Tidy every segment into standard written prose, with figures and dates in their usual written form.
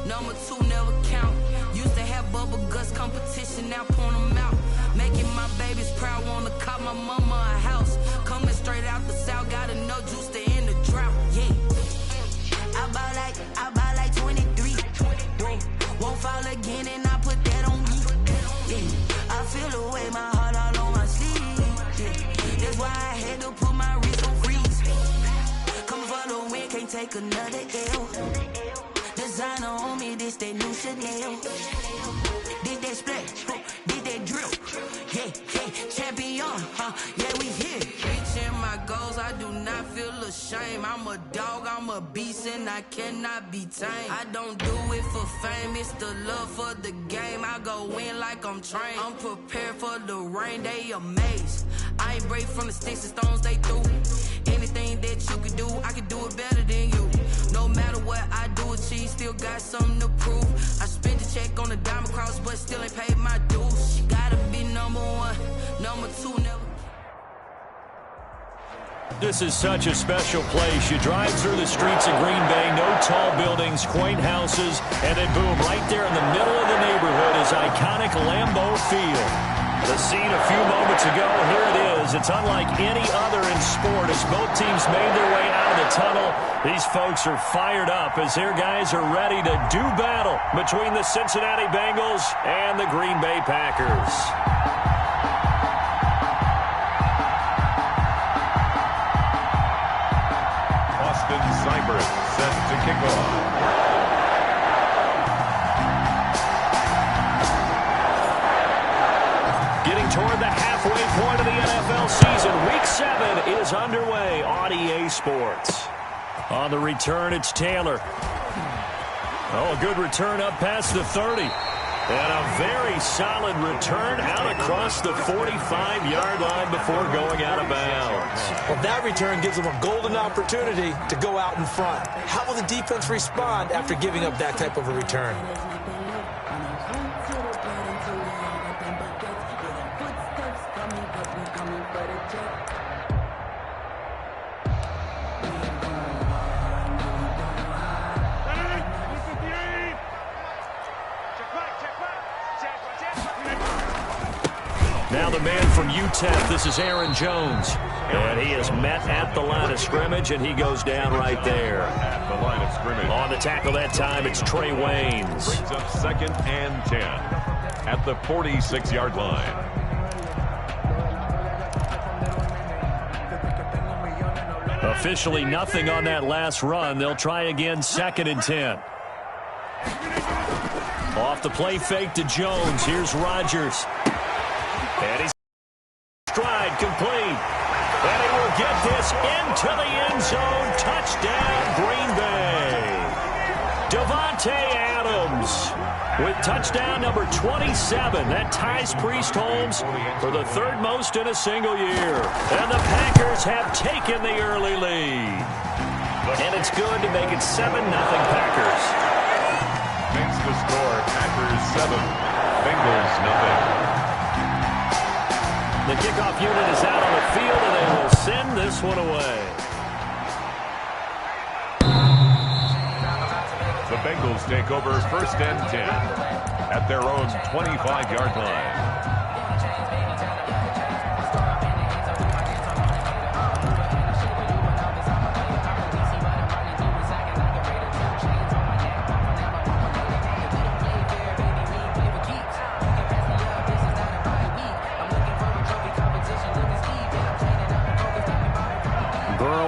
Number 2 never count. Used to have bubble guts competition, now point them out. Making my babies proud, wanna call my mama a house. Coming straight out the south, got enough juice to end the drought. Yeah. I buy like 23. Whoa. Won't fall again and I put that on me. Yeah. I feel the way, my heart all on my sleeve. Yeah. That's why I had to put my wrist on freeze. Coming for the win, can't take another L. Designer on me, this that new Chanel. Did that splash, did that drill. Yeah, champion, yeah, we here. Reaching my goals, I do not feel ashamed. I'm a dog, I'm a beast, and I cannot be tamed. I don't do it for fame, it's the love for the game. I go in like I'm trained. I'm prepared for the rain, they amazed. I ain't break from the sticks and stones they threw. Anything that you can do, I can do it better than you. No matter what I do, achieve, still got something to prove. I spent the check on the diamond cross, but still ain't paid my dues. She gotta be number 1, number 2 never. This is such a special place. You drive through the streets of Green Bay, no tall buildings, quaint houses, and then boom, right there in the middle of the neighborhood is iconic Lambeau Field. The scene a few moments ago, here it is. It's unlike any other in sport as both teams made their way out of the tunnel. These folks are fired up as their guys are ready to do battle between the Cincinnati Bengals and the Green Bay Packers. Cypress set to kick off. Getting toward the halfway point of the NFL season, Week 7 is underway on EA Sports. On the return, it's Taylor. Oh, a good return up past the 30. And a very solid return out across the 45-yard line before going out of bounds. Well, that return gives them a golden opportunity to go out in front. How will the defense respond after giving up that type of a return? Now the man from UTEP, this is Aaron Jones. And he is met at the line of scrimmage, and he goes down right there. At the line of scrimmage. On the tackle that time, it's Trey Waynes. Brings up 2nd and 10 at the 46-yard line. Officially nothing on that last run. They'll try again 2nd and 10. Off the play fake to Jones. Here's Rodgers. And he's stride complete. And he will get this into the end zone. Touchdown, Green Bay. Devontae Adams with touchdown number 27. That ties Priest Holmes for the 3rd most in a single year. And the Packers have taken the early lead. And it's good to make it 7-0 Packers. Makes the score Packers 7, Bengals nothing. The kickoff unit is out on the field, and they will send this one away. The Bengals take over 1st and 10 at their own 25-yard line.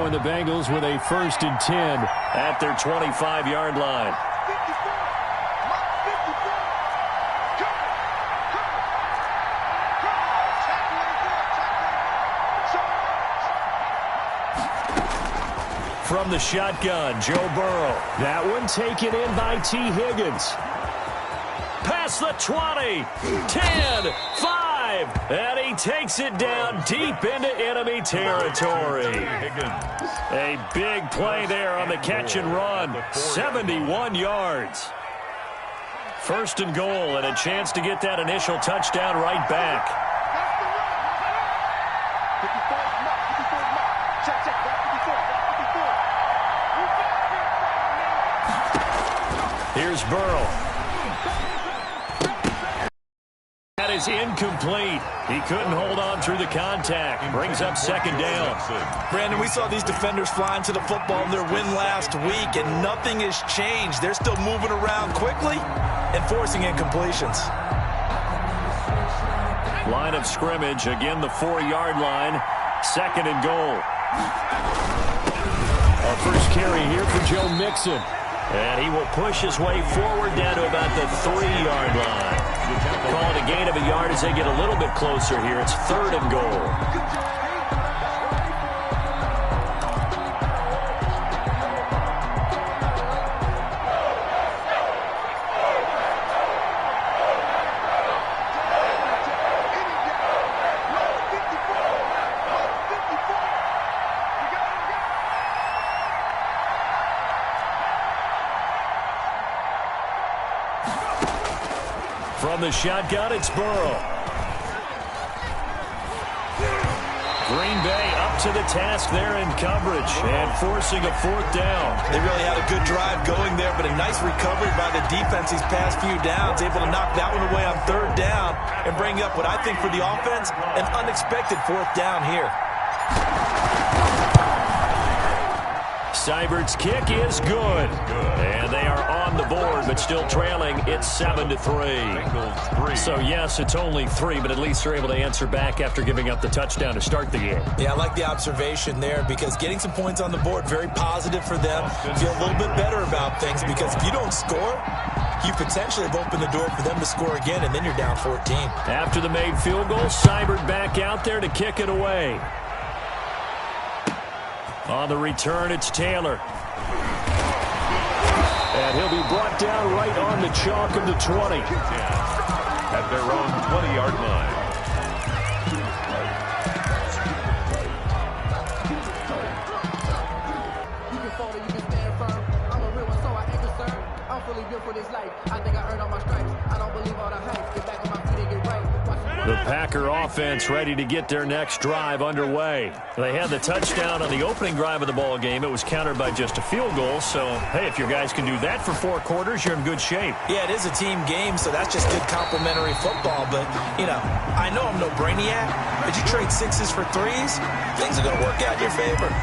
The Bengals with a 1st and 10 at their 25-yard line. From the shotgun, Joe Burrow. That one taken in by T. Higgins. Past the 20, 10, 5, and he takes it down deep into enemy territory. A big play there on the catch and run, 71 yards. 1st and goal, and a chance to get that initial touchdown right back. Here's Burrow. That is incomplete. He couldn't hold on through the contact. Brings up second down. Brandon, we saw these defenders flying to the football in their win last week, and nothing has changed. They're still moving around quickly and forcing incompletions. Line of scrimmage, again the 4-yard line. Second and goal. Our first carry here for Joe Mixon. And he will push his way forward down to about the 3-yard line. Call it a gain of a yard as they get a little bit closer here. It's third and goal. From the shotgun, it's Burrow. Green Bay up to the task there in coverage and forcing a fourth down. They really had a good drive going there, but a nice recovery by the defense these past few downs, able to knock that one away on third down and bring up what I think for the offense, an unexpected fourth down here. Seibert's kick is good. And they are on the board, but still trailing. It's 7-3. So, yes, it's only 3, but at least they're able to answer back after giving up the touchdown to start the game. Yeah, I like the observation there because getting some points on the board, very positive for them. Feel a little bit better about things because if you don't score, you potentially have opened the door for them to score again, and then you're down 14. After the made field goal, Seibert back out there to kick it away. On the return, it's Taylor. And he'll be brought down right on the chalk of the 20. At their own 20-yard line. You can fall or you can stand firm. I'm a real one, so I ain't concerned. I'm fully built for this life. I think I earned all my stripes. I don't believe all the hype. Get back on my feet and get right. The Packer offense ready to get their next drive underway. They had the touchdown on the opening drive of the ball game. It was countered by just a field goal. So, hey, if your guys can do that for 4 quarters, you're in good shape. Yeah, it is a team game, so that's just good complimentary football. But, you know, I know I'm no brainiac, but you trade 6s for 3s, things are going to work out in your favor.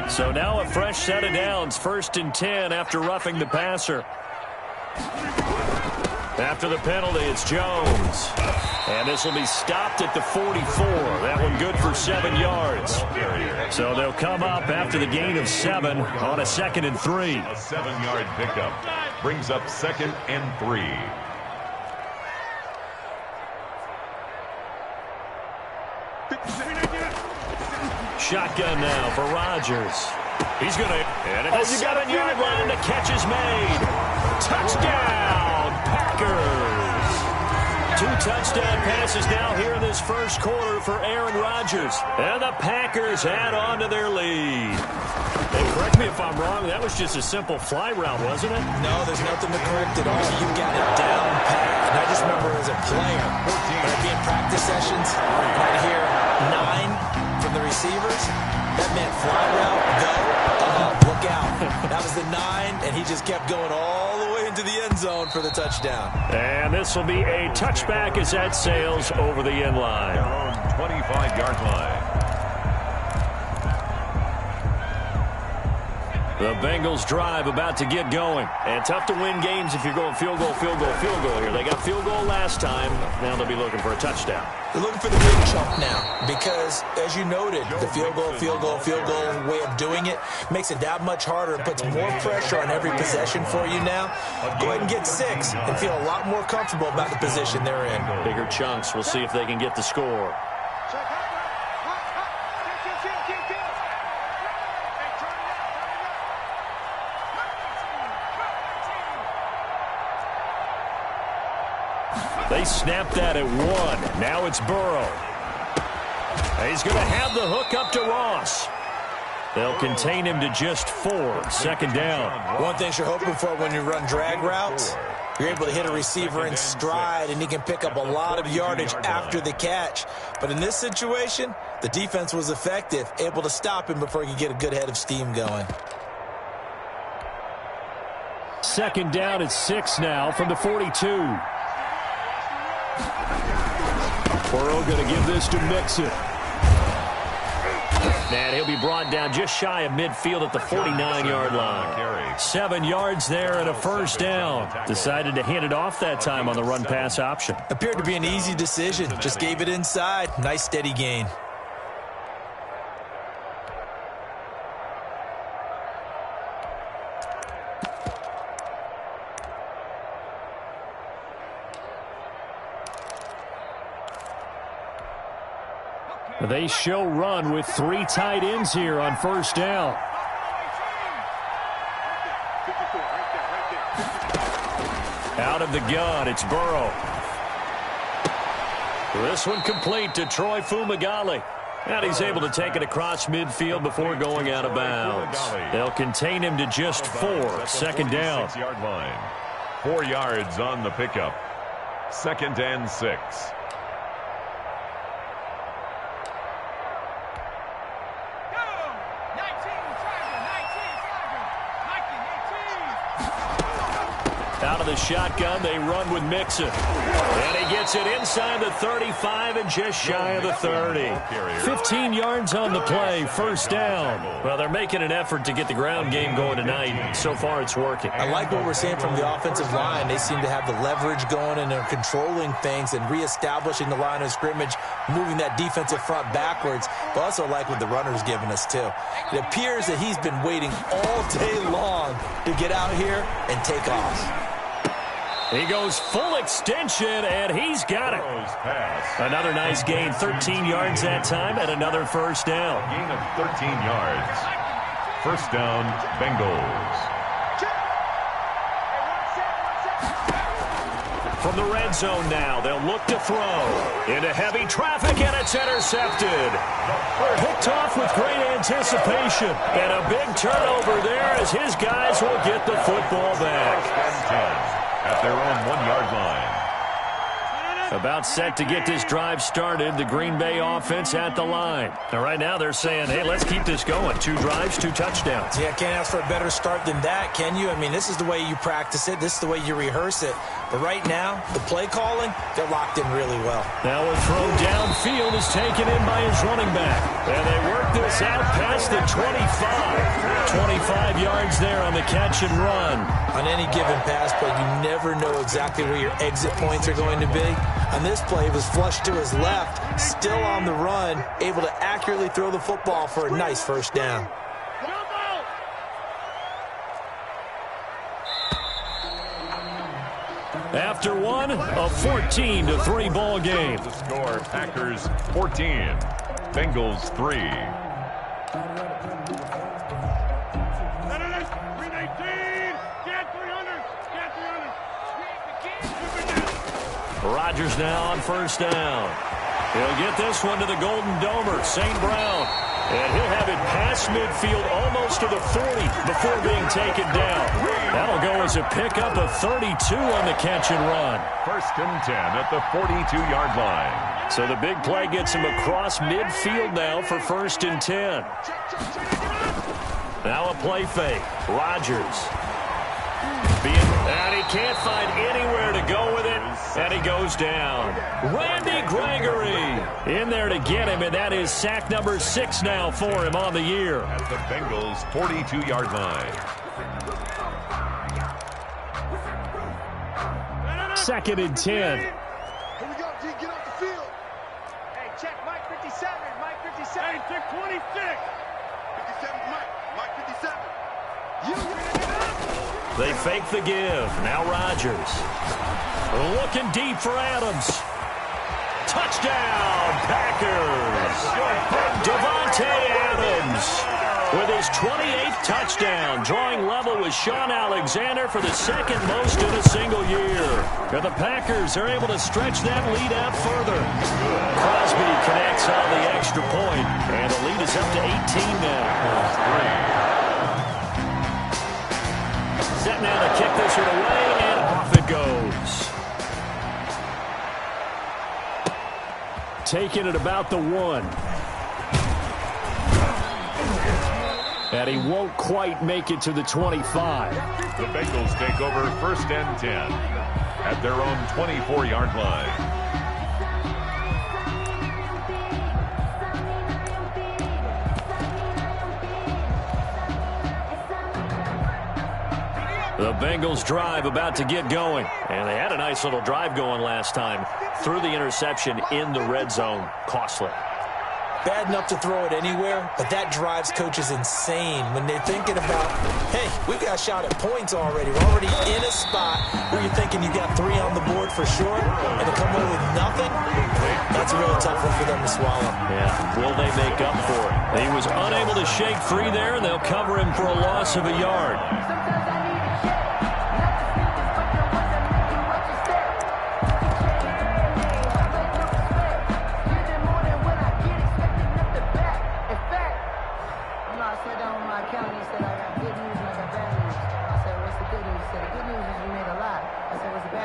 So now a fresh set of downs, 1st and 10 after roughing the passer. After the penalty, it's Jones. And this will be stopped at the 44. That one good for 7 yards. So they'll come up after the gain of 7 on a 2nd and 3. A 7-yard pickup brings up 2nd and 3. Shotgun now for Rodgers. He's going to, and at the 7-yard line, the catch is made. Touchdown, Packers. 2 touchdown passes now here in this first quarter for Aaron Rodgers. And the Packers add on to their lead. And correct me if I'm wrong, that was just a simple fly route, wasn't it? No, there's nothing to correct at all. You got it down pat. And I just remember as a player, when I'd be in practice sessions, and I'd hear 9 from the receivers. That meant fly route, go, look out. That was the 9, and he just kept going all the way into the end zone for the touchdown. And this will be a touchback as that sails over the end line. Their own 25-yard line. The Bengals drive about to get going. And tough to win games if you're going field goal, field goal, field goal here. They got field goal last time. Now they'll be looking for a touchdown. They're looking for the big chunk now because, as you noted, the field goal way of doing it makes it that much harder and puts more pressure on every possession for you now. Go ahead and get 6 and feel a lot more comfortable about the position they're in. Bigger chunks. We'll see if they can get the score. They snapped that at 1. Now it's Burrow. He's going to have the hook up to Ross. They'll contain him to just 4. 2nd down. One thing you're hoping for when you run drag routes, You're able to hit a receiver in stride, and he can pick up a lot of yardage after the catch. But in this situation, the defense was effective, able to stop him before he could get a good head of steam going. Second down at 6 now from the 42. Burrow going to give this to Mixon. And he'll be brought down just shy of midfield at the 49-yard line. 7 yards there and a first down. Decided to hand it off that time on the run-pass option. Appeared to be an easy decision. Just gave it inside. Nice steady gain. They show run with 3 tight ends here on first down. Out of the gun, it's Burrow. This one complete to Troy Fumagalli. And he's able to take it across midfield before going out of bounds. They'll contain him to just 4. Second down. 6-yard line. 4 yards on the pickup. 2nd and 6. Out of the shotgun, they run with Mixon. And he gets it inside the 35 and just shy of the 30. 15 yards on the play, first down. Well, they're making an effort to get the ground game going tonight. So far, it's working. I like what we're seeing from the offensive line. They seem to have the leverage going, and they're controlling things and reestablishing the line of scrimmage, moving that defensive front backwards. But also like what the runner's giving us, too. It appears that he's been waiting all day long to get out here and take off. He goes full extension, and he's got it. Another nice gain, 13 yards that time, and another first down. Gain of 13 yards. First down, Bengals. From the red zone now, they'll look to throw. Into heavy traffic, and it's intercepted. Picked off with great anticipation. And a big turnover there as his guys will get the football back. At their own 1-yard line. About set to get this drive started, the Green Bay offense at the line. Now, right now they're saying, hey, let's keep this going. 2 drives, 2 touchdowns. Yeah, can't ask for a better start than that, can you? I mean, this is the way you practice it. This is the way you rehearse it. But right now, the play calling, they're locked in really well. Now a throw downfield is taken in by his running back. And they work this out past the 25. 25 yards there on the catch and run. On any given pass play, you never know exactly where your exit points are going to be. On this play, it was flushed to his left, still on the run, able to accurately throw the football for a nice first down. After one, a 14-3 ball game. The score, Packers 14, Bengals 3. Rodgers now on first down. He'll get this one to the Golden Domer, St. Brown. And he'll have it past midfield almost to the 40 before being taken down. That'll go as a pickup of 32 on the catch and run. 1st and 10 at the 42-yard line. So the big play gets him across midfield now for 1st and 10. Now a play fake. Rodgers. And he can't find anywhere to go with it, and he goes down. Randy Gregory in there to get him, and that is sack number 6 now for him on the year. At the Bengals' 42-yard line. 2nd and 10. Here we go, G, get off the field. Hey, check Mike 57, Mike 57. Hey, check 26. 57, Mike 57. They fake the give. Now Rodgers. Looking deep for Adams. Touchdown, Packers. Devontae Adams with his 28th touchdown, drawing level with Sean Alexander for the 2nd most in a single year. And the Packers are able to stretch that lead out further. Crosby connects on the extra point, and the lead is up to 18 now. Set now to kick this one away, and off it goes. taken at about the 1. And he won't quite make it to the 25. The Bengals take over 1st and 10 at their own 24-yard line. The Bengals drive about to get going. And they had a nice little drive going last time. Threw the interception in the red zone. Costly. Bad enough to throw it anywhere, but that drives coaches insane when they're thinking about, hey, we've got a shot at points already. We're already in a spot where you're thinking you got 3 on the board for sure, and to come away with nothing, that's a real tough one for them to swallow. Yeah, will they make up for it? He was unable to shake free there, and they'll cover him for a loss of a yard.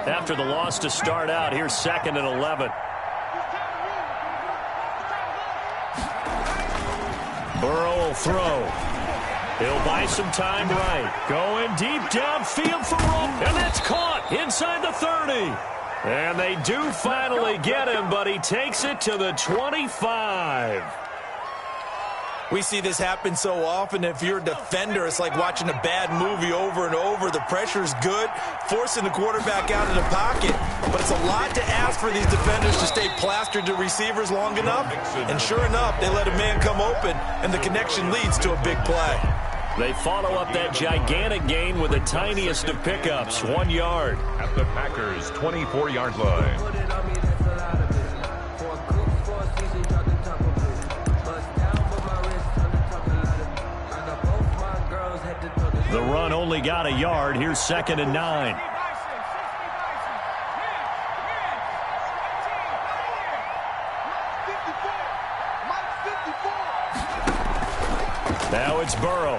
After the loss to start out, here's 2nd and 11. Burrow will throw. He'll buy some time right. Going deep downfield for Rowe. And that's caught inside the 30. And they do finally get him, but he takes it to the 25. We see this happen so often. If you're a defender, it's like watching a bad movie over and over. The pressure's good, forcing the quarterback out of the pocket. But it's a lot to ask for these defenders to stay plastered to receivers long enough. And sure enough, they let a man come open, and the connection leads to a big play. They follow up that gigantic gain with the tiniest of pickups, 1 yard. At the Packers' 24-yard line. The run only got a yard. Here's 2nd and 9. Now it's Burrow.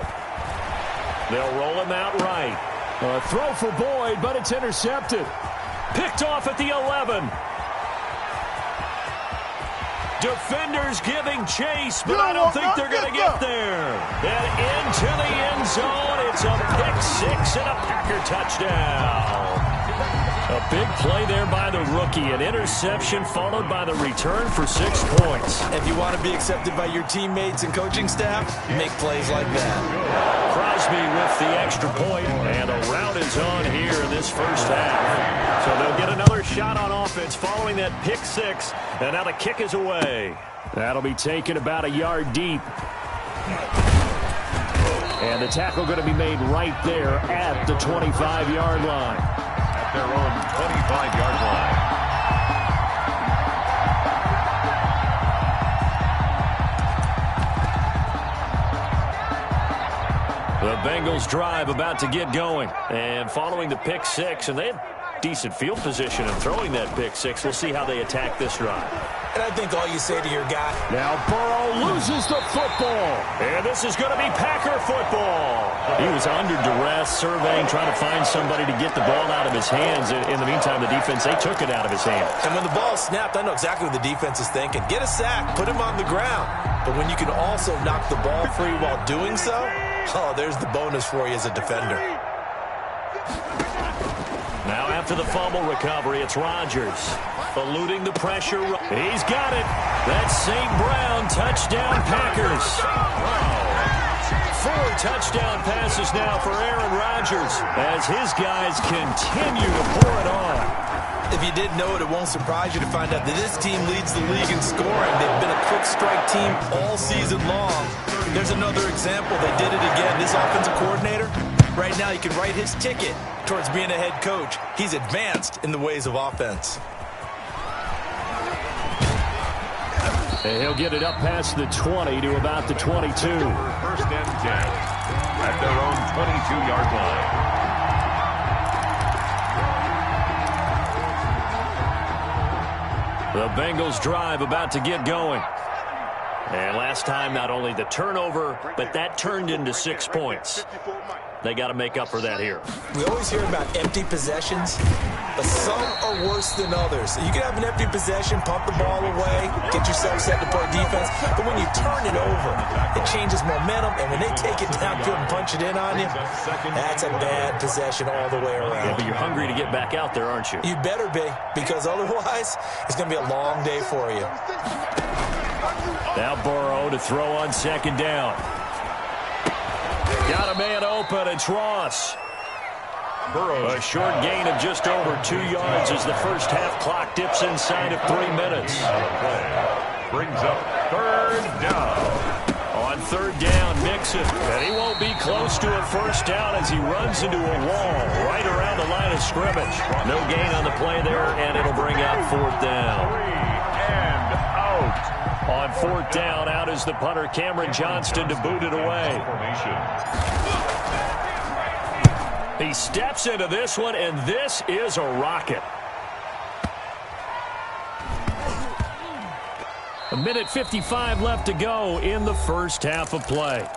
They'll roll him out right. A throw for Boyd, but it's intercepted. Picked off at the 11. Defenders giving chase, but I don't think they're going to get there. And into the end zone, it's a pick-6 and a Packer touchdown. A big play there by the rookie. An interception followed by the return for 6 points. If you want to be accepted by your teammates and coaching staff, make plays like that. Crosby with the extra point, and a rout is on here in this first half. So they'll get another shot on offense following that pick-6, and now the kick is away. That'll be taken about a yard deep. And the tackle going to be made right there at the 25-yard line. At their own 25-yard line. The Bengals drive about to get going. And following the pick-6, and they had decent field position in throwing that pick-6. We'll see how they attack this drive. And I think all you say to your guy. Now Burrow loses the football. And this is going to be Packer football. He was under duress, surveying, trying to find somebody to get the ball out of his hands. In the meantime, the defense, they took it out of his hands. And when the ball snapped, I know exactly what the defense is thinking. Get a sack, put him on the ground. But when you can also knock the ball free while doing so, oh, there's the bonus for you as a defender. Now after the fumble recovery, it's Rodgers. Eluding the pressure. He's got it. That's St. Brown. Touchdown, Packers. 4 touchdown passes now for Aaron Rodgers as his guys continue to pour it on. If you didn't know it, it won't surprise you to find out that this team leads the league in scoring. They've been a quick strike team all season long. There's another example. They did it again. This offensive coordinator, right now he can write his ticket towards being a head coach. He's advanced in the ways of offense. And he'll get it up past the 20 to about the 22. 1st and 10 at their own 22-yard line. The Bengals drive about to get going. And last time, not only the turnover, but that turned into 6 points. They got to make up for that here. We always hear about empty possessions, but some are worse than others. You can have an empty possession, pump the ball away, get yourself set to play defense, but when you turn it over, it changes momentum, and when they take it downfield and punch it in on you, that's a bad possession all the way around. Yeah, but you're hungry to get back out there, aren't you? You better be, because otherwise, it's going to be a long day for you. Now Burrow to throw on second down. Got a man open. It's Ross. Burrow, a short gain of just over 2 yards as the first half clock dips inside of 3 minutes. Brings up third down. On third down, Mixon. And he won't be close to a first down as he runs into a wall right around the line of scrimmage. No gain on the play there, and it'll bring up fourth down. 3 and out. On fourth down, out is the punter, Cameron Johnston, to boot it away. He steps into this one, and this is a rocket. A minute 55 left to go in the first half of play.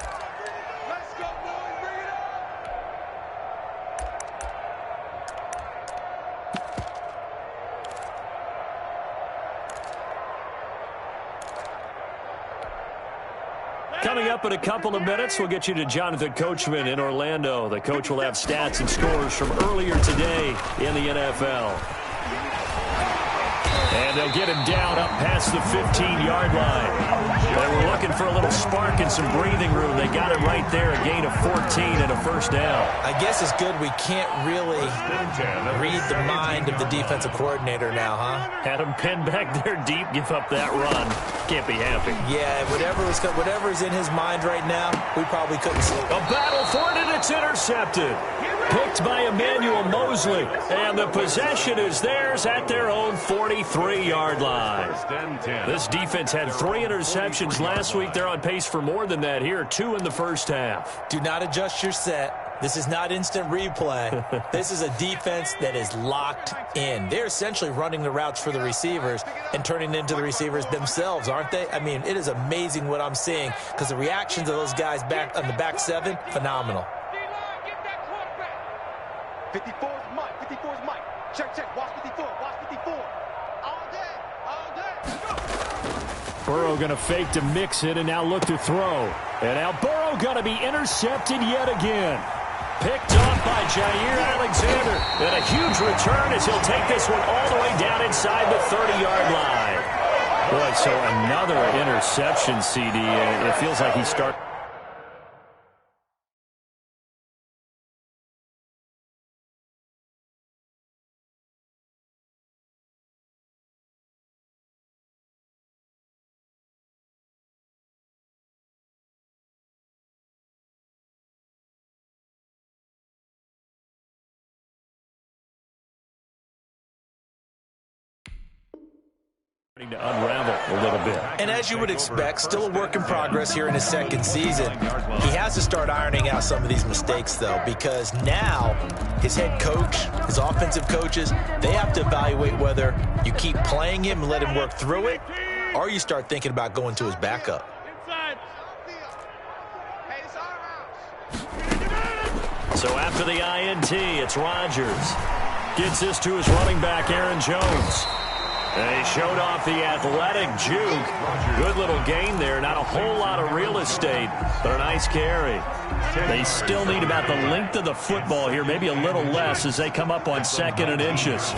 Coming up in a couple of minutes, we'll get you to Jonathan Coachman in Orlando. The coach will have stats and scores from earlier today in the NFL. And they'll get him down up past the 15-yard line. They were looking for a little spark and some breathing room. They got it right there, a gain of 14 and a first down. I guess it's good we can't really read the mind of the defensive coordinator now, huh? Had him pinned back there deep, give up that run. Can't be happy. Yeah, whatever's in his mind right now, we probably couldn't see. A battle for it, and it's intercepted. Picked by Emmanuel Mosley. And the possession is theirs at their own 43-yard line. This defense had 3 interceptions last week. They're on pace for more than that here. 2 in the first half. Do not adjust your set. This is not instant replay. This is a defense that is locked in. They're essentially running the routes for the receivers and turning into the receivers themselves, aren't they? I mean, it is amazing what I'm seeing because the reactions of those guys back on the back 7, phenomenal. 54 is Mike. 54 is Mike. Check. Watch 54. Watch 54. All day. Burrow going to fake to mix it and now look to throw. And now Burrow going to be intercepted yet again. Picked off by Jair Alexander. And a huge return as he'll take this one all the way down inside the 30-yard line. Boy, so another interception, CD. It feels like he started. To unravel a little bit. And as you would expect, still a work in progress here in his second season. He has to start ironing out some of these mistakes, though, because now his head coach, his offensive coaches, they have to evaluate whether you keep playing him and let him work through it, or you start thinking about going to his backup. So after the INT, it's Rodgers. Gets this to his running back, Aaron Jones. And he showed off the athletic juke. Good little gain there. Not a whole lot of real estate, but a nice carry. They still need about the length of the football here, maybe a little less as they come up on 2nd and inches.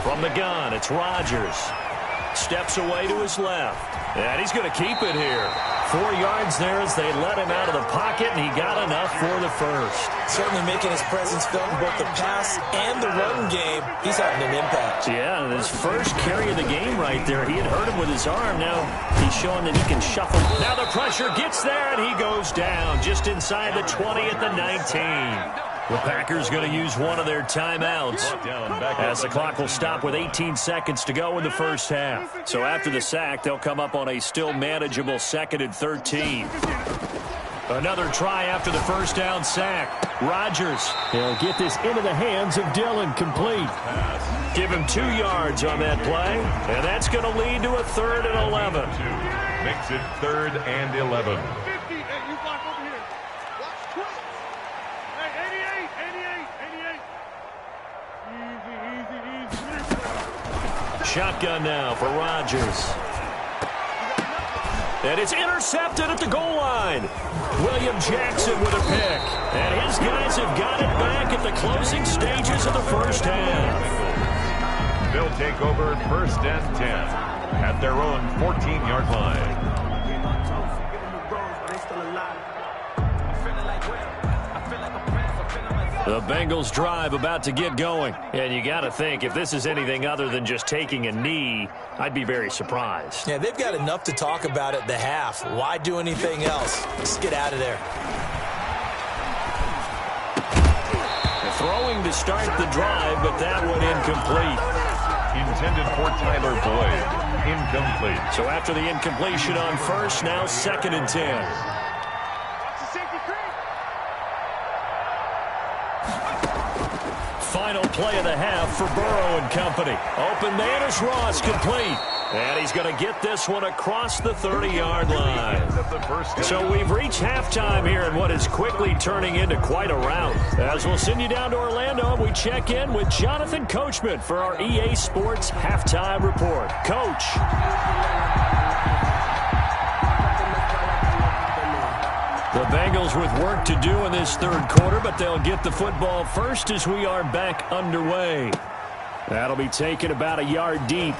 From the gun, it's Rodgers. Steps away to his left. And he's going to keep it here. 4 yards there as they let him out of the pocket, and he got enough for the first. Certainly making his presence felt in both the pass and the run game. He's having an impact. Yeah, his first carry of the game right there. He had hurt him with his arm. Now he's showing that he can shuffle. Now the pressure gets there, and he goes down just inside the 20 at the 19. The Packers going to use one of their timeouts as the clock will stop with 18 seconds to go in the first half. So after the sack, they'll come up on a still manageable 2nd and 13. Another try after the first down sack. Rodgers, he'll get this into the hands of Dillon, complete. Give him 2 yards on that play, and that's going to lead to a 3rd and 11. Makes it 3rd and 11. 50. Hey, you block over here. Watch twins. Hey, 88. Easy. Shotgun now for Rodgers. And it's intercepted at the goal line. William Jackson with a pick. And his guys have got it back at the closing stages of the first half. They'll take over 1st and 10 at their own 14-yard line. The Bengals drive about to get going. And you got to think, if this is anything other than just taking a knee, I'd be very surprised. Yeah, they've got enough to talk about at the half. Why do anything else? Just get out of there. Throwing to start the drive, but that one incomplete. Intended for Tyler Boyd. Incomplete. So after the incompletion on first, now 2nd and 10. Final play of the half for Burrow and company. Open man is Ross, complete. And he's going to get this one across the 30-yard line. So we've reached halftime here in what is quickly turning into quite a rout. As we'll send you down to Orlando, we check in with Jonathan Coachman for our EA Sports Halftime Report. Coach. The Bengals with work to do in this 3rd quarter, but they'll get the football first as we are back underway. That'll be taken about a yard deep.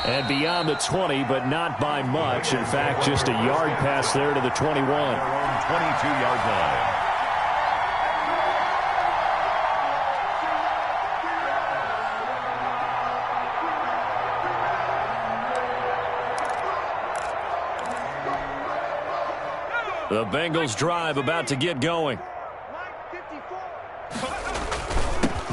And beyond the 20, but not by much. In fact, just a yard pass there to the 21. 22-yard line. The Bengals drive about to get going.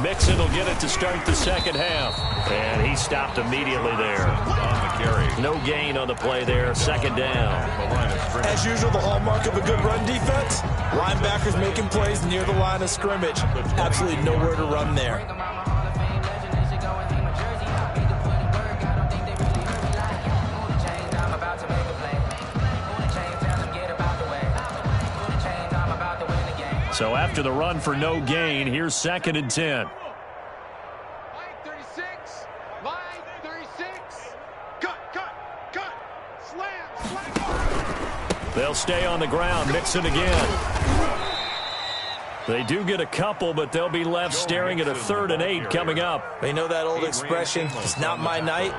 Mixon will get it to start the 2nd half. And he stopped immediately there. On the carry. No gain on the play there. 2nd down. As usual, the hallmark of a good run defense, linebackers making plays near the line of scrimmage. Absolutely nowhere to run there. So after the run for no gain, here's 2nd and 10. Line 36. Line 36. Cut. Slam. They'll stay on the ground. Mixon again. They do get a couple, but they'll be left staring at a 3rd and 8 coming up. They know that old expression, it's not my night.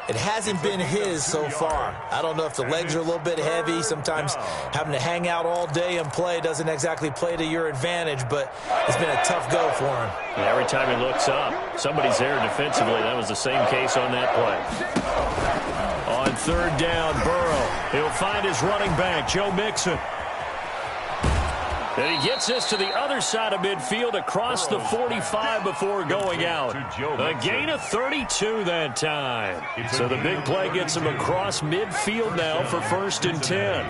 It hasn't been his so far. I don't know if the legs are a little bit heavy. Sometimes having to hang out all day and play doesn't exactly play to your advantage, but it's been a tough go for him. And every time he looks up, somebody's there defensively. That was the same case on that play. On 3rd down, Burrow. He'll find his running back, Joe Mixon. And he gets this to the other side of midfield across the 45 before going out. A gain of 32 that time. So the big play gets him across midfield now for 1st and 10.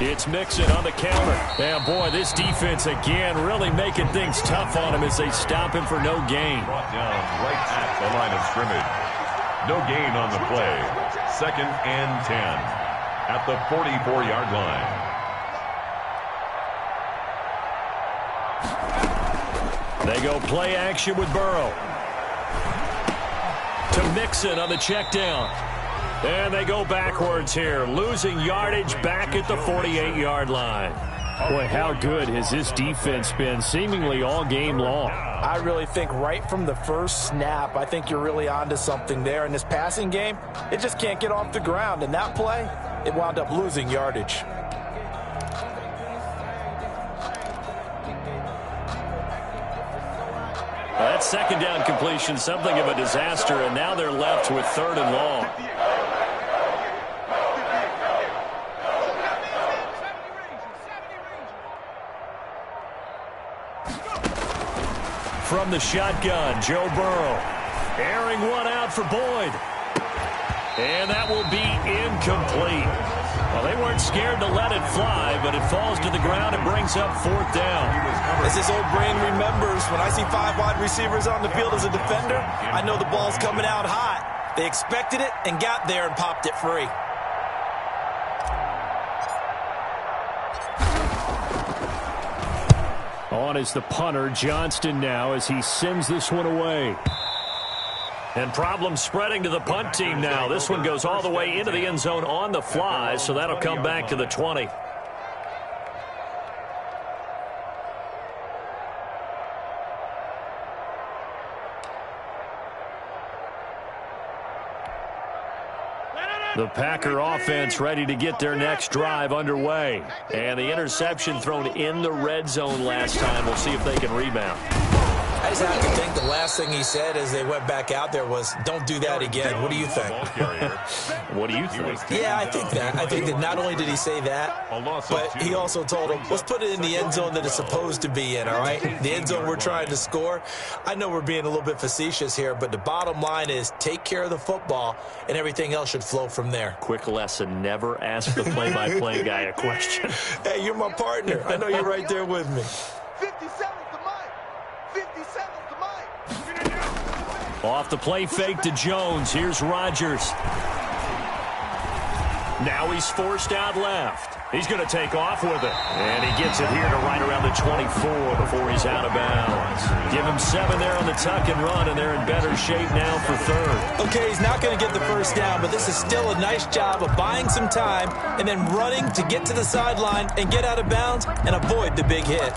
It's Mixon on the counter. And boy, this defense again really making things tough on him as they stop him for no gain. Brought down right at the line of scrimmage. No gain on the play. 2nd and 10 at the 44-yard line. They go play action with Burrow. To Mixon on the check down. And they go backwards here, losing yardage back at the 48-yard line. Boy, how good has this defense been seemingly all game long? I really think right from the first snap, I think you're really onto something there. In this passing game, it just can't get off the ground. And that play, it wound up losing yardage. That 2nd down completion, something of a disaster, and now they're left with 3rd and long. From the shotgun, Joe Burrow. Airing one out for Boyd. And that will be incomplete. Well, they weren't scared to let it fly, but it falls to the ground and brings up 4th down. As his old brain remembers, when I see 5 wide receivers on the field as a defender, I know the ball's coming out hot. They expected it and got there and popped it free. On is the punter, Johnston, now as he sends this one away. And problems spreading to the punt team now. This one goes all the way into the end zone on the fly, so that'll come back to the 20. The Packer offense ready to get their next drive underway. And the interception thrown in the red zone last time. We'll see if they can rebound. I just have to think the last thing he said as they went back out there was, don't do that again. What do you think? What do you think? Yeah, I think that. I think that not only did he say that, but he also told him, let's put it in the end zone that it's supposed to be in, all right? The end zone we're trying to score. I know we're being a little bit facetious here, but the bottom line is take care of the football, and everything else should flow from there. Quick lesson, never ask the play-by-play guy a question. Hey, you're my partner. I know you're right there with me. 57's the mic. 57's the mic. Off the play fake to Jones. Here's Rodgers. Now he's forced out left. He's going to take off with it. And he gets it here to right around the 24 before he's out of bounds. Give him 7 there on the tuck and run, and they're in better shape now for 3rd. Okay, he's not going to get the first down, but this is still a nice job of buying some time and then running to get to the sideline and get out of bounds and avoid the big hit.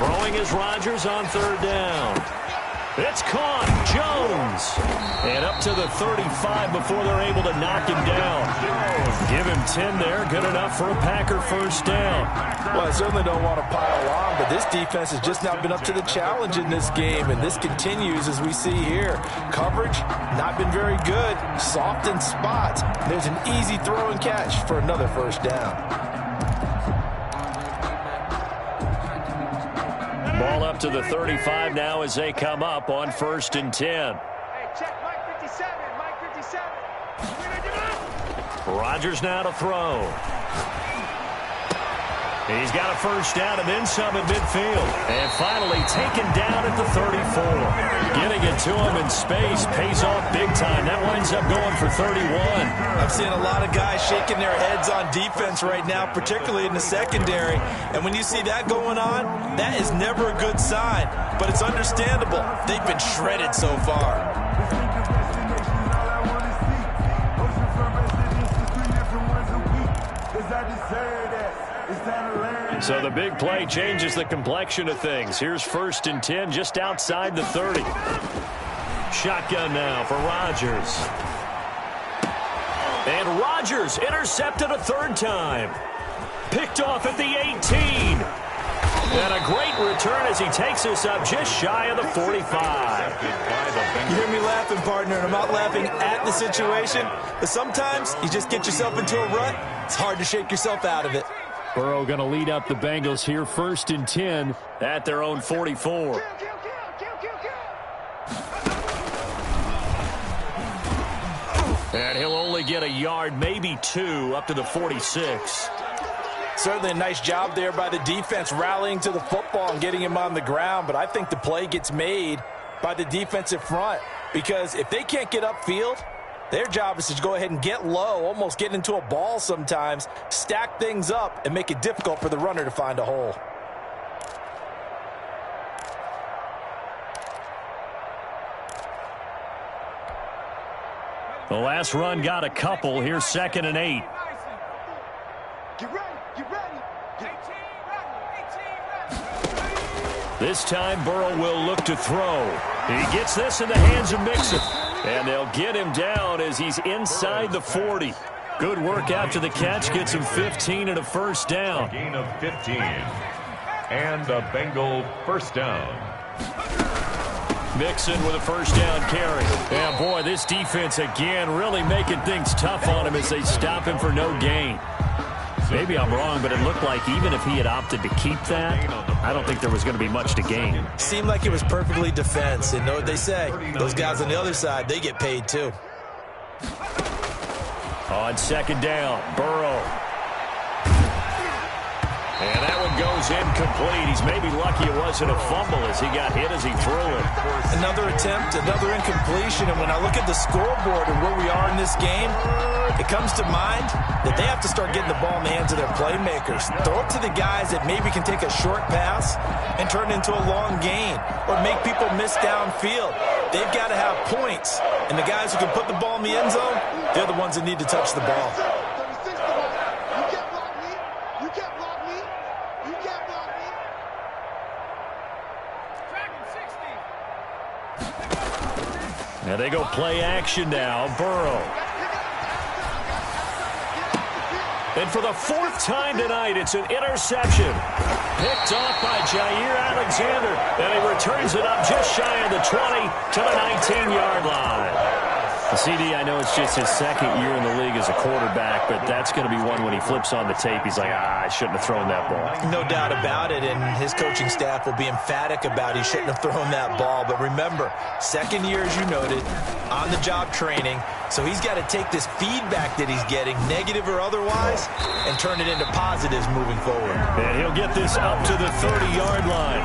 Throwing is Rodgers on 3rd down. It's caught. Jones. And up to the 35 before they're able to knock him down. Give him 10 there. Good enough for a Packer first down. Well, I certainly don't want to pile on, but this defense has just not been up to the challenge in this game, and this continues as we see here. Coverage, not been very good. Soft in spots. There's an easy throw and catch for another first down. Ball up to the 35 now as they come up on 1st and 10. Hey, check Mike 57. Mike 57. Rodgers now to throw. He's got a first down and then some at midfield. And finally taken down at the 34. Getting it to him in space pays off big time. That winds up going for 31. I'm seeing a lot of guys shaking their heads on defense right now, particularly in the secondary. And when you see that going on, that is never a good sign. But it's understandable. They've been shredded so far. So the big play changes the complexion of things. Here's 1st and 10 just outside the 30. Shotgun now for Rodgers. And Rodgers intercepted a 3rd time. Picked off at the 18. And a great return as he takes us up just shy of the 45. You hear me laughing, partner, and I'm not laughing at the situation. But sometimes you just get yourself into a rut. It's hard to shake yourself out of it. Burrow going to lead up the Bengals here 1st and 10 at their own 44. And he'll only get a yard, maybe 2, up to the 46. Certainly a nice job there by the defense rallying to the football and getting him on the ground. But I think the play gets made by the defensive front, because if they can't get upfield, their job is to go ahead and get low, almost get into a ball sometimes, stack things up, and make it difficult for the runner to find a hole. The last run got a couple. Here's 2nd and 8. Get ready. Get ready. This time Burrow will look to throw. He gets this in the hands of Mixon. And they'll get him down as he's inside the 40. Good work after the catch. Gets him 15 and a first down. Gain of 15. And a Bengal first down. Mixon with a first down carry. And boy, this defense again really making things tough on him as they stop him for no gain. Maybe I'm wrong, but it looked like even if he had opted to keep that, I don't think there was going to be much to gain. Seemed like it was perfectly defense. And know what they say? Those guys on the other side, they get paid too. On second down, Burrow. And that one goes incomplete. He's maybe lucky it wasn't a fumble as he got hit as he threw it. Another attempt, another incompletion. And when I look at the scoreboard and where we are in this game, it comes to mind that they have to start getting the ball in the hands of their playmakers. Throw it to the guys that maybe can take a short pass and turn it into a long gain or make people miss downfield. They've got to have points. And the guys who can put the ball in the end zone, they're the ones that need to touch the ball. And they go play action now. Burrow. And for the fourth time tonight, it's an interception. Picked off by Jair Alexander. And he returns it up just shy of the 20 to the 19-yard line. The CD, I know it's just his second year in the league as a quarterback, but that's going to be one when he flips on the tape. He's like, I shouldn't have thrown that ball. No doubt about it, and his coaching staff will be emphatic about he shouldn't have thrown that ball. But remember, second year, as you noted, on-the-job training, so he's got to take this feedback that he's getting, negative or otherwise, and turn it into positives moving forward. And he'll get this up to the 30-yard line.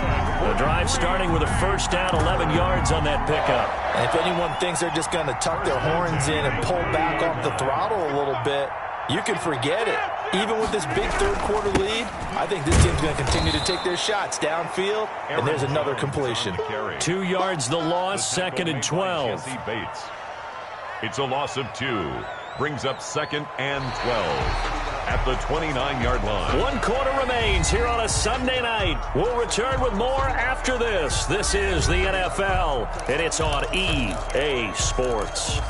The drive starting with a first down, 11 yards on that pickup. And if anyone thinks they're just going to tuck their horns in and pull back off the throttle a little bit, you can forget it. Even with this big third-quarter lead, I think this team's going to continue to take their shots downfield, and there's another completion. 2 yards the loss, second and 12. It's a loss of 2. Brings up second and 12 at the 29-yard line. 1 quarter remains here on a Sunday night. We'll return with more after this. This is the NFL, and it's on EA Sports.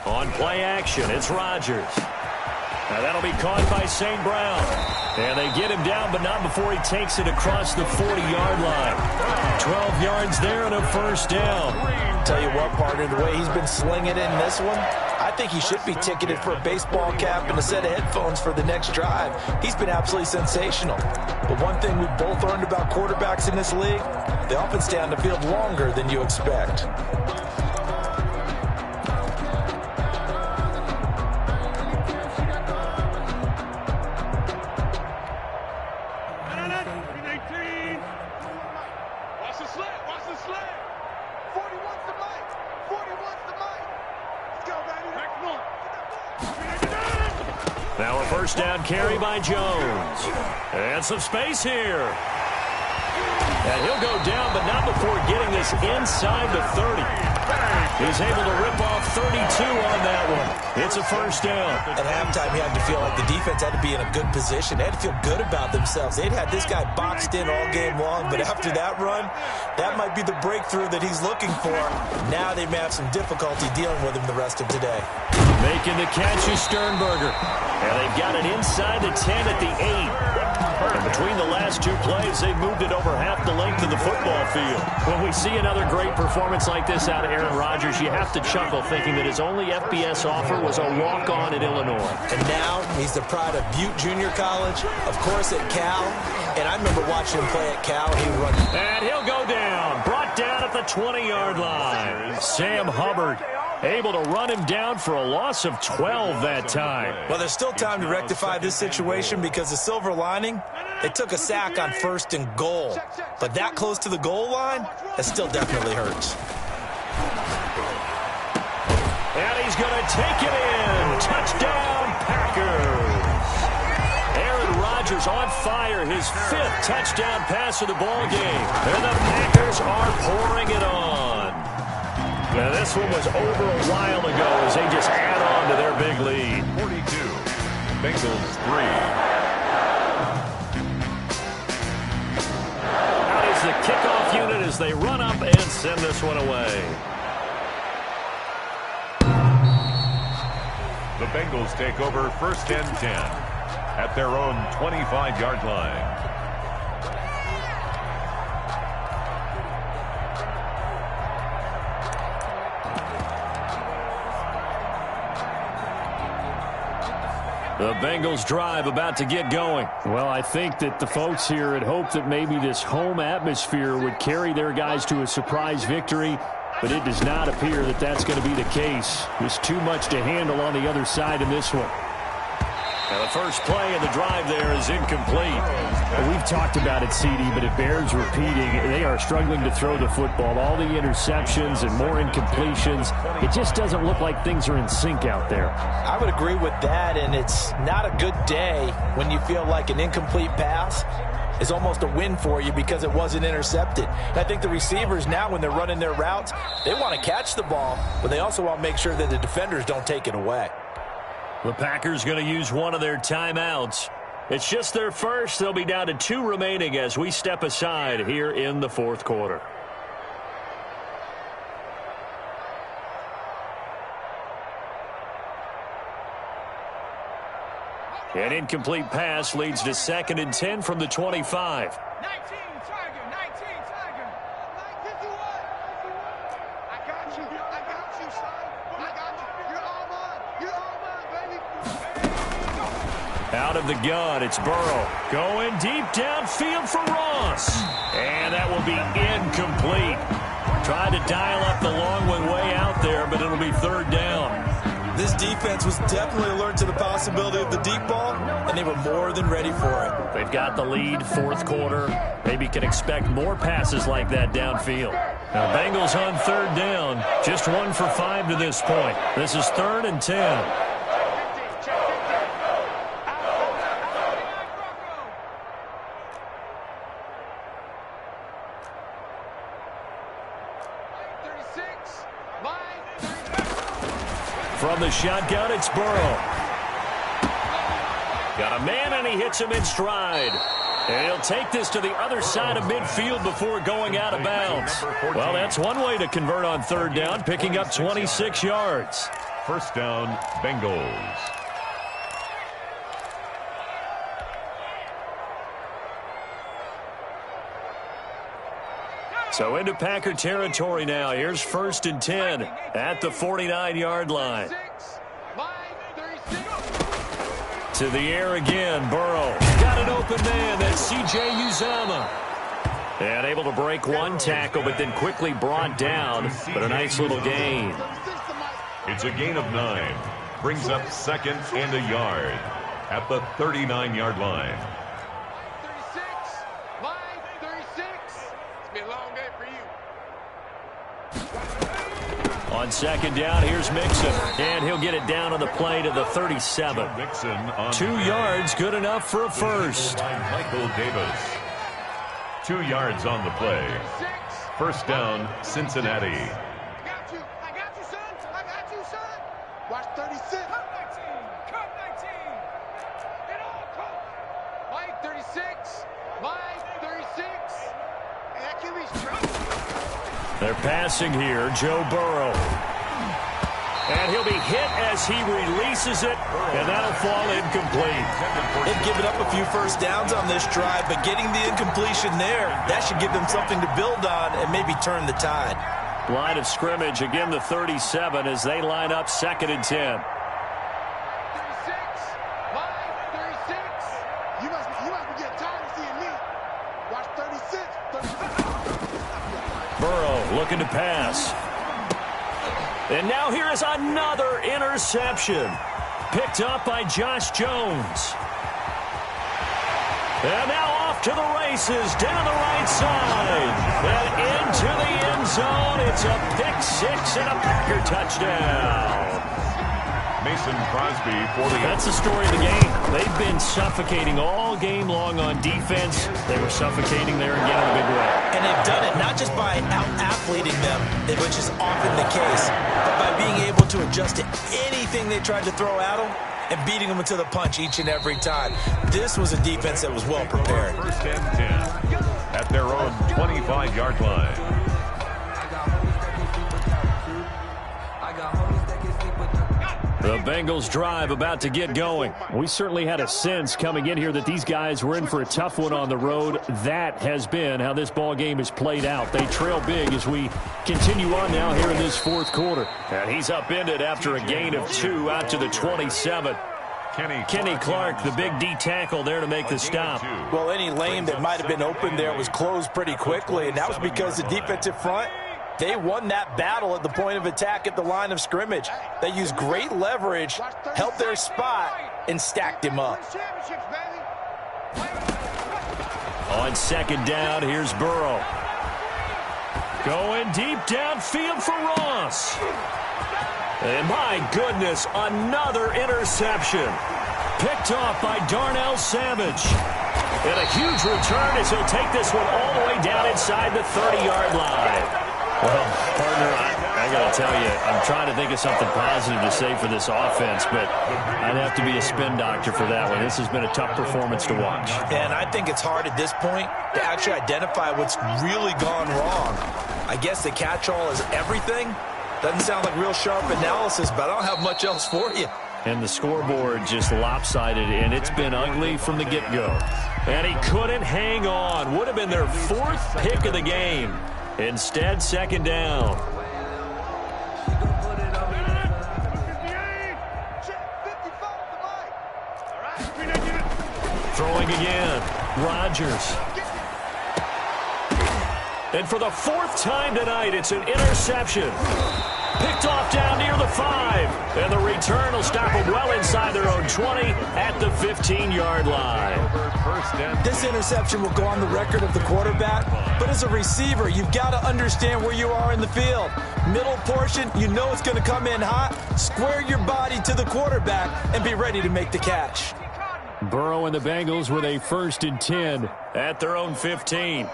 On play action, it's Rodgers. Now that'll be caught by St. Brown. And they get him down, but not before he takes it across the 40-yard line. 12 yards there and a first down. Tell you what, partner, the way he's been slinging in this one, I think he should be ticketed for a baseball cap and a set of headphones for the next drive. He's been absolutely sensational. But one thing we've both learned about quarterbacks in this league, they often stay on the field longer than you expect. Now a first down carry by Jones. And some space here. And he'll go down, but not before getting this inside the 30. He's able to rip off 32 on that one. It's a first down. At halftime, he had to feel like the defense had to be in a good position. They had to feel good about themselves. They'd had this guy boxed in all game long, but after that run, that might be the breakthrough that he's looking for. Now they may have some difficulty dealing with him the rest of today. Making the catch is Sternberger. And they've got it inside the 10 at the 8. And between the last two plays, they've moved it over half the length of the football field. When we see another great performance like this out of Aaron Rodgers, you have to chuckle thinking that his only FBS offer was a walk-on at Illinois. And now he's the pride of Butte Junior College, of course at Cal. And I remember watching him play at Cal. He run. And he'll go down. Brought down at the 20-yard line. Sam Hubbard able to run him down for a loss of 12 that time. Well, there's still time to rectify this situation because the silver lining, they took a sack on 1st and goal. But that close to the goal line, that still definitely hurts. And he's going to take it in. Touchdown, Packers. Aaron Rodgers on fire, his 5th touchdown pass of the ball game. And the Packers are pouring it on. Now, this one was over a while ago as they just add on to their big lead. 42, Bengals 3. Out is the kickoff unit as they run up and send this one away. The Bengals take over 1st and 10 at their own 25-yard line. The Bengals drive about to get going. Well, I think that the folks here had hoped that maybe this home atmosphere would carry their guys to a surprise victory, but it does not appear that that's going to be the case. There's too much to handle on the other side in this one. Now the first play of the drive there is incomplete. Well, we've talked about it, CD, but it bears repeating. They are struggling to throw the football. All the interceptions and more incompletions. It just doesn't look like things are in sync out there. I would agree with that, and it's not a good day when you feel like an incomplete pass is almost a win for you because it wasn't intercepted. And I think the receivers now, when they're running their routes, they want to catch the ball, but they also want to make sure that the defenders don't take it away. The Packers going to use one of their timeouts. It's just their first. They'll be down to 2 remaining as we step aside here in the 4th quarter. An incomplete pass leads to 2nd and 10 from the 25. 19, Tiger, 19, Tiger. 51. I got you, son. I got you. You're all mine. You're all mine, baby. Out of the gun, it's Burrow. Going deep downfield for Ross. And that will be incomplete. Trying to dial up the long one way out there, but it'll be 3rd down. This defense was definitely alert to the possibility of the deep ball, and they were more than ready for it. They've got the lead, 4th quarter. Maybe can expect more passes like that downfield. Now, Bengals on 3rd down. Just 1 for 5 to this point. This is 3rd and 10. From the shotgun, it's Burrow. Got a man, and he hits him in stride. And he'll take this to the other side of midfield before going out of bounds. Well, that's one way to convert on 3rd down, picking up 26 yards. 1st down, Bengals. So into Packer territory now. Here's 1st and 10 at the 49-yard line. To the air again, Burrow. Got an open man. That's C.J. Uzomah. And able to break one tackle, but then quickly brought down. But a nice little gain. It's a gain of 9. Brings up 2nd and a yard at the 39-yard line. On 2nd down, here's Mixon. And he'll get it down on the play to the 37. 2 yards, good enough for a first. Michael Davis. 2 yards on the play. 1st down, Cincinnati. I got you, son. I got you, son. Watch 36. Cut 19. Cut 19. Get on, coach. Mike 36. Mike 36. And that QB's trouble. They're passing here, Joe Burrow. And he'll be hit as he releases it, and that'll fall incomplete. They've given up a few first downs on this drive, but getting the incompletion there, that should give them something to build on and maybe turn the tide. Line of scrimmage, again the 37 as they line up 2nd and 10. 36. Mike 36. You must be getting tired of seeing me. Watch 36. 36. Burrow looking to pass. And now here is another interception. Picked up by Josh Jones. And now off to the races down the right side. And into the end zone. It's a pick 6 and a Packer touchdown. Mason Crosby for the... That's the story of the game. They've been suffocating all game long on defense. They were suffocating there again in a big way. And they've done it not just by out-athleting them, which is often the case, but by being able to adjust to anything they tried to throw at them and beating them to the punch each and every time. This was a defense that was well prepared. 1st and 10 at their own 25-yard line. The Bengals drive about to get going. We certainly had a sense coming in here that these guys were in for a tough one on the road. That has been how this ball game has played out. They trail big as we continue on now here in this fourth quarter. And he's upended after a gain of 2 out to the 27. Kenny Clark, the big D tackle there to make the stop. Well, any lane that might have been open there was closed pretty quickly, and that was because the defensive front, they won that battle at the point of attack at the line of scrimmage. They used great leverage, held their spot, and stacked him up. On second down, here's Burrow. Going deep downfield for Ross. And my goodness, another interception. Picked off by Darnell Savage. And a huge return as he'll take this one all the way down inside the 30-yard line. Well, partner, I got to tell you, I'm trying to think of something positive to say for this offense, but I'd have to be a spin doctor for that one. This has been a tough performance to watch. And I think it's hard at this point to actually identify what's really gone wrong. I guess the catch-all is everything. Doesn't sound like real sharp analysis, but I don't have much else for you. And the scoreboard just lopsided, and it's been ugly from the get-go. And he couldn't hang on. Would have been their 4th pick of the game. Instead, second down. Throwing again. Rodgers. And for the 4th time tonight, it's an interception. Picked off down near the 5. And the return will stop them well inside their own 20 at the 15-yard line. This interception will go on the record of the quarterback, but as a receiver, you've got to understand where you are in the field. Middle portion, you know it's going to come in hot. Square your body to the quarterback and be ready to make the catch. Burrow and the Bengals with a 1st and 10 at their own 15.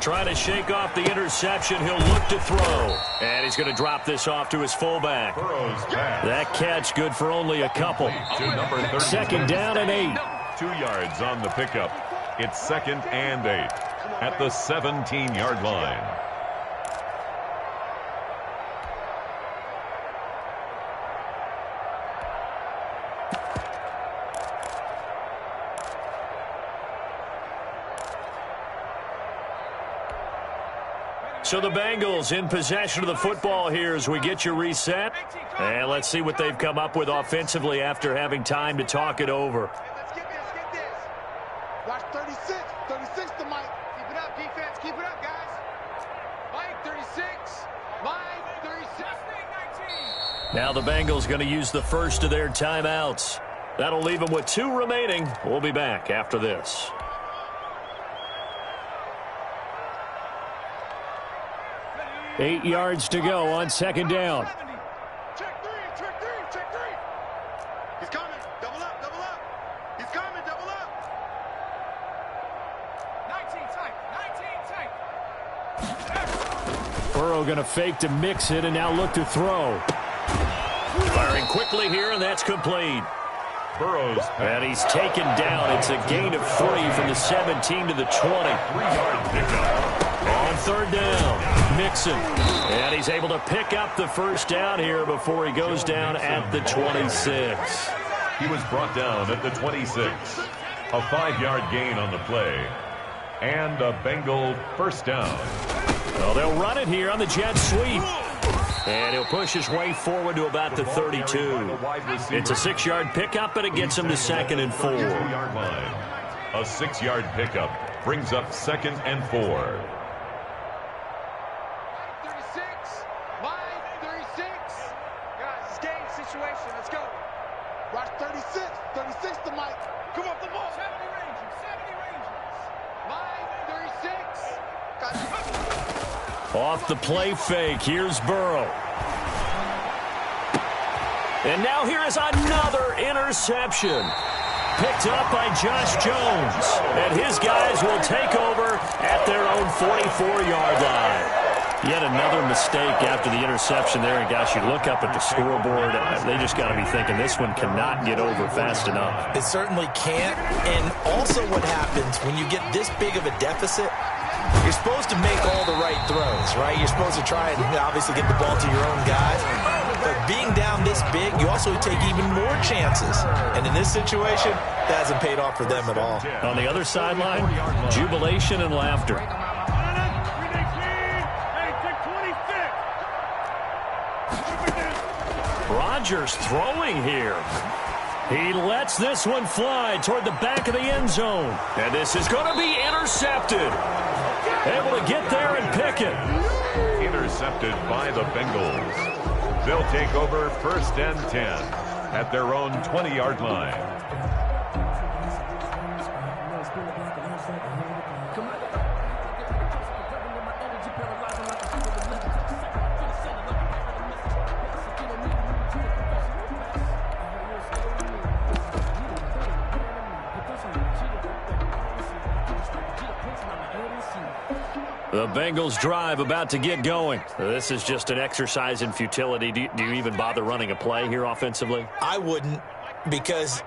Trying to shake off the interception. He'll look to throw. And he's going to drop this off to his fullback. That catch good for only a couple. Second down and 8. 2 yards on the pickup. It's 2nd and 8 at the 17-yard line. So the Bengals in possession of the football here as we get you reset. And let's see what they've come up with offensively after having time to talk it over. Let's get this. Watch 36. 36 to Mike. Keep it up, defense. Keep it up, guys. Mike, 36. Mike, 36. Now the Bengals going to use the first of their timeouts. That'll leave them with 2 remaining. We'll be back after this. Eight yards to go on second down. Check 3. He's coming. Double up. He's coming. Double up. 19 tight. Burrow going to fake to mix it and now look to throw. Firing quickly here, and that's complete. Burrows. And he's taken down. It's a gain of 3 from the 17 to the 20. 3-yard pickup. On third down, Mixon. And he's able to pick up the first down here before he goes down at the 26. He was brought down at the 26. A 5-yard gain on the play. And a Bengal first down. Well, they'll run it here on the jet sweep. And he'll push his way forward to about the 32. It's a 6-yard pickup, but it gets him to 2nd and 4. 2-yard line. A 6-yard pickup brings up 2nd and 4. Let's go. Watch 36. 36 to Mike. Come off the ball. 70 Rangers. Mike, 36. Off the play fake. Here's Burrow. And now here is another interception. Picked up by Josh Jones. And his guys will take over at their own 44-yard line. Yet another mistake after the interception there. And, gosh, you look up at the scoreboard. They just got to be thinking this one cannot get over fast enough. It certainly can't. And also what happens when you get this big of a deficit, you're supposed to make all the right throws, right? You're supposed to try and obviously get the ball to your own guys. But being down this big, you also take even more chances. And in this situation, that hasn't paid off for them at all. On the other sideline, jubilation and laughter. Rodgers throwing here. He lets this one fly toward the back of the end zone. And this is going to be intercepted. Able to get there and pick it. Intercepted by the Bengals. They'll take over 1st and 10 at their own 20-yard line. The Bengals drive about to get going. This is just an exercise in futility. Do you even bother running a play here offensively? I wouldn't, because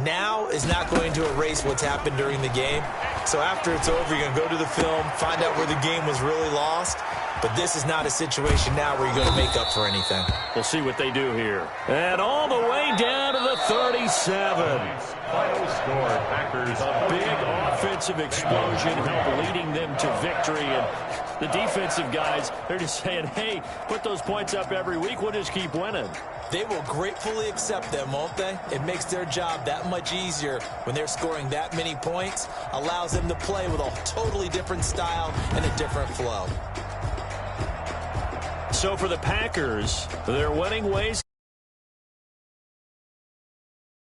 now is not going to erase what's happened during the game. So after it's over, you're going to go to the film, find out where the game was really lost. But this is not a situation now where you're going to make up for anything. We'll see what they do here. And all the way down to the 37. Final score, Packers. A big offensive explosion helped leading them to victory. And the defensive guys, they're just saying, hey, put those points up every week. We'll just keep winning. They will gratefully accept them, won't they? It makes their job that much easier when they're scoring that many points. Allows them to play with a totally different style and a different flow. So for the Packers, their winning ways